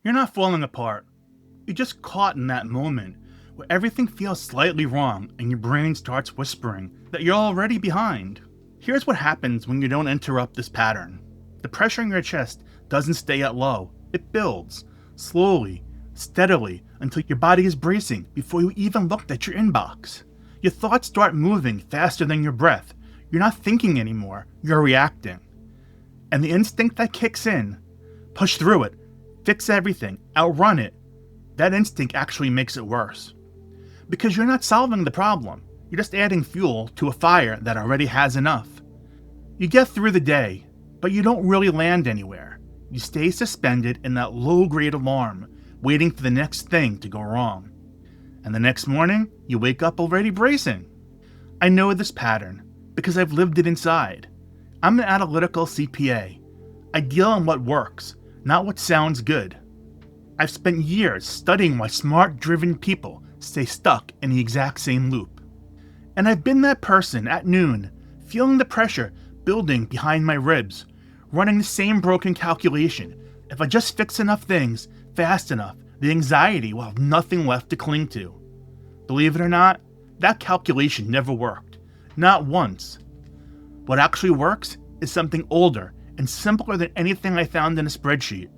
You're not falling apart. You're just caught in that moment where everything feels slightly wrong and your brain starts whispering that you're already behind. Here's what happens when you don't interrupt this pattern. The pressure in your chest doesn't stay at low. It builds, slowly, steadily, until your body is bracing before you even looked at your inbox. Your thoughts start moving faster than your breath. You're not thinking anymore, you're reacting. And the instinct that kicks in, push through it, fix everything, outrun it, that instinct actually makes it worse. Because you're not solving the problem, you're just adding fuel to a fire that already has enough. You get through the day, but you don't really land anywhere. You stay suspended in that low-grade alarm, waiting for the next thing to go wrong. And the next morning, you wake up already bracing. I know this pattern, because I've lived it inside. I'm an analytical CPA. I deal on what works, not what sounds good. I've spent years studying why smart, driven people stay stuck in the exact same loop. And I've been that person at noon, feeling the pressure building behind my ribs, running the same broken calculation. If I just fix enough things fast enough, the anxiety will have nothing left to cling to. Believe it or not, that calculation never worked. Not once. What actually works is something older and simpler than anything I found in a spreadsheet.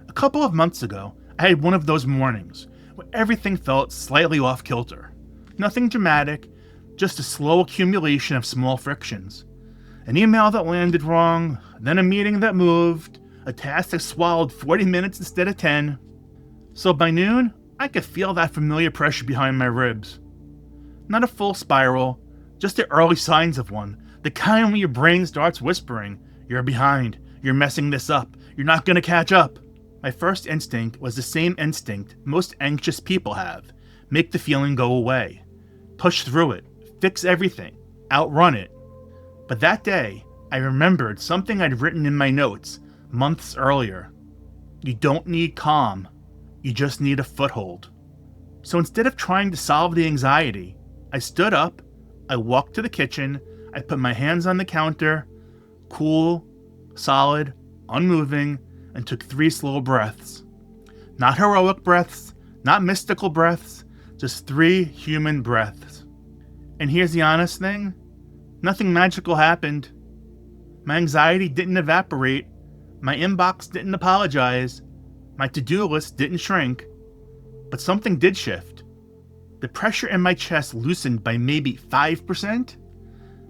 A couple of months ago, I had one of those mornings where everything felt slightly off kilter. Nothing dramatic, just a slow accumulation of small frictions. An email that landed wrong, then a meeting that moved, a task that swallowed 40 minutes instead of 10. So by noon, I could feel that familiar pressure behind my ribs. Not a full spiral, just the early signs of one, the kind when your brain starts whispering, "You're behind, you're messing this up, you're not gonna catch up." My first instinct was the same instinct most anxious people have: make the feeling go away. Push through it, fix everything, outrun it. But that day, I remembered something I'd written in my notes months earlier. You don't need calm, you just need a foothold. So instead of trying to solve the anxiety, I stood up, I walked to the kitchen, I put my hands on the counter, cool, solid, unmoving, and took 3 slow breaths. Not heroic breaths, not mystical breaths, just 3 human breaths. And here's the honest thing, nothing magical happened. My anxiety didn't evaporate, my inbox didn't apologize, my to-do list didn't shrink, but something did shift. The pressure in my chest loosened by maybe 5%.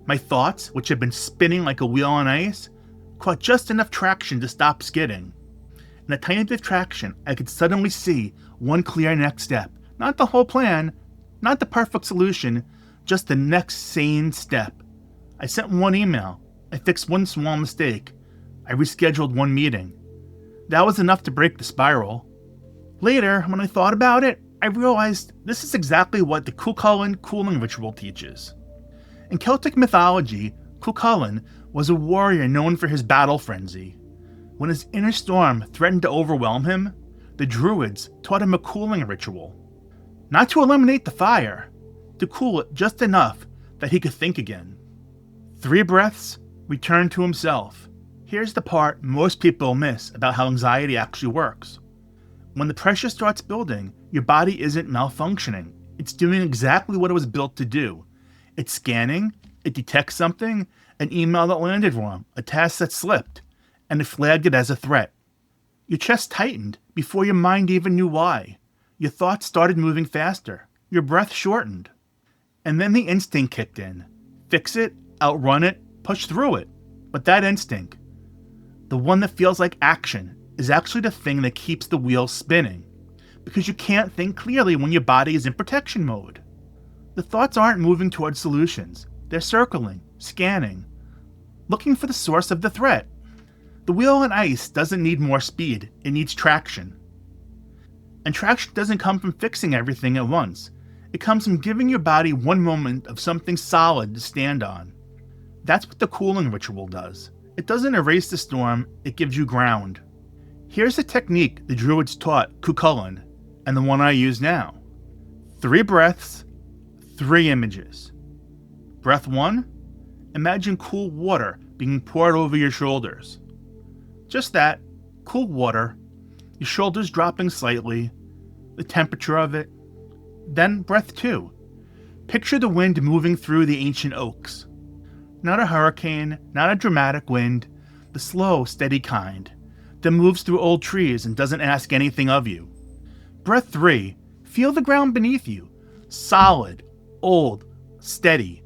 My thoughts, which had been spinning like a wheel on ice, caught just enough traction to stop skidding. In a tiny bit of traction, I could suddenly see one clear next step. Not the whole plan, not the perfect solution, just the next sane step. I sent 1 email. I fixed 1 small mistake. I rescheduled 1 meeting. That was enough to break the spiral. Later, when I thought about it, I realized this is exactly what the Cú Chulainn cooling ritual teaches. In Celtic mythology, Cú Chulainn was a warrior known for his battle frenzy. When his inner storm threatened to overwhelm him, the druids taught him a cooling ritual. Not to eliminate the fire, to cool it just enough that he could think again. 3 breaths, return to himself. Here's the part most people miss about how anxiety actually works. When the pressure starts building, your body isn't malfunctioning. It's doing exactly what it was built to do. It's scanning, it detects something, an email that landed wrong, a task that slipped, and it flagged it as a threat. Your chest tightened before your mind even knew why. Your thoughts started moving faster. Your breath shortened. And then the instinct kicked in. Fix it, outrun it, push through it. But that instinct, the one that feels like action, is actually the thing that keeps the wheels spinning. Because you can't think clearly when your body is in protection mode. The thoughts aren't moving towards solutions. They're circling, scanning, looking for the source of the threat. The wheel on ice doesn't need more speed, it needs traction. And traction doesn't come from fixing everything at once. It comes from giving your body 1 moment of something solid to stand on. That's what the cooling ritual does. It doesn't erase the storm, it gives you ground. Here's the technique the druids taught Cú Chulainn, and the one I use now. 3 breaths, 3 images. Breath 1, imagine cool water being poured over your shoulders. Just that, cool water. your shoulders dropping slightly, the temperature of it. Then breath 2. Picture the wind moving through the ancient oaks. Not a hurricane, not a dramatic wind, the slow, steady kind that moves through old trees and doesn't ask anything of you. Breath 3. Feel the ground beneath you. Solid, old, steady.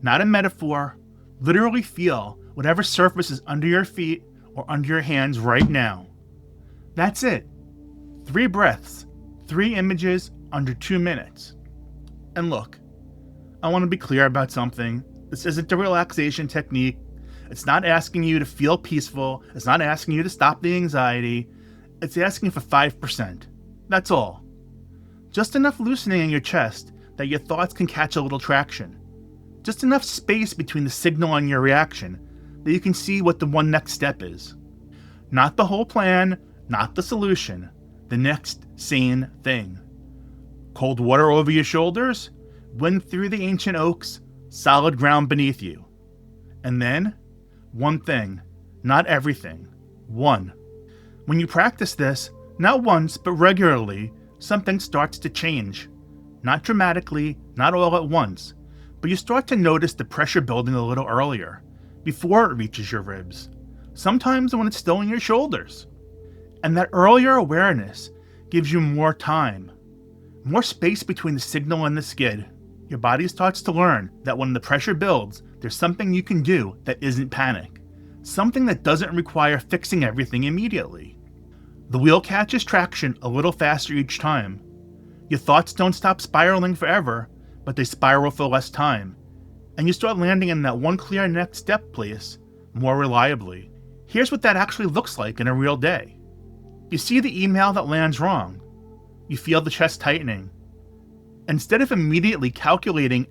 Not a metaphor. Literally feel whatever surface is under your feet or under your hands right now. That's it. 3 breaths, 3 images under 2 minutes. And look, I want to be clear about something. This isn't a relaxation technique. It's not asking you to feel peaceful. It's not asking you to stop the anxiety. It's asking for 5%. That's all. Just enough loosening in your chest that your thoughts can catch a little traction. Just enough space between the signal and your reaction that you can see what the one next step is. Not the whole plan, not the solution. The next sane thing. Cold water over your shoulders, wind through the ancient oaks, solid ground beneath you. And then, one thing, not everything, one. When you practice this, not once but regularly, something starts to change. Not dramatically, not all at once, but you start to notice the pressure building a little earlier, before it reaches your ribs, sometimes when it's still in your shoulders. And that earlier awareness gives you more time, more space between the signal and the skid. Your body starts to learn that when the pressure builds, there's something you can do that isn't panic, something that doesn't require fixing everything immediately. The wheel catches traction a little faster each time. Your thoughts don't stop spiraling forever, but they spiral for less time, and you start landing in that one clear next step place more reliably. Here's what that actually looks like in a real day. You see the email that lands wrong. You feel the chest tightening. Instead of immediately calculating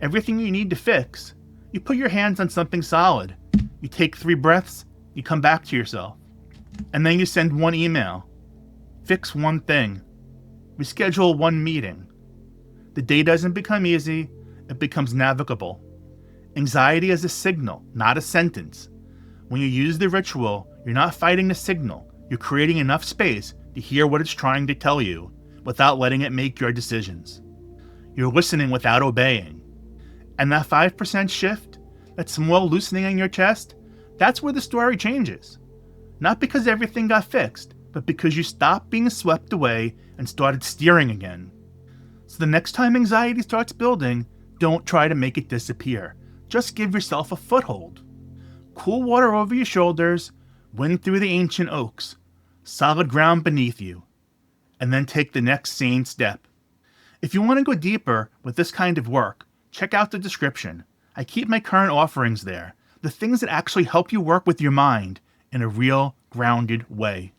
everything you need to fix, you put your hands on something solid. You take 3 breaths, you come back to yourself. And then you send 1 email. Fix 1 thing. Reschedule 1 meeting. The day doesn't become easy, it becomes navigable. Anxiety is a signal, not a sentence. When you use the ritual, you're not fighting the signal. You're creating enough space to hear what it's trying to tell you without letting it make your decisions. You're listening without obeying. And that 5% shift, that small loosening in your chest, that's where the story changes. Not because everything got fixed, but because you stopped being swept away and started steering again. So the next time anxiety starts building, don't try to make it disappear. Just give yourself a foothold. Cool water over your shoulders, wind through the ancient oaks, solid ground beneath you, and then take the next sane step. If you want to go deeper with this kind of work, check out the description. I keep my current offerings there, the things that actually help you work with your mind in a real, grounded way.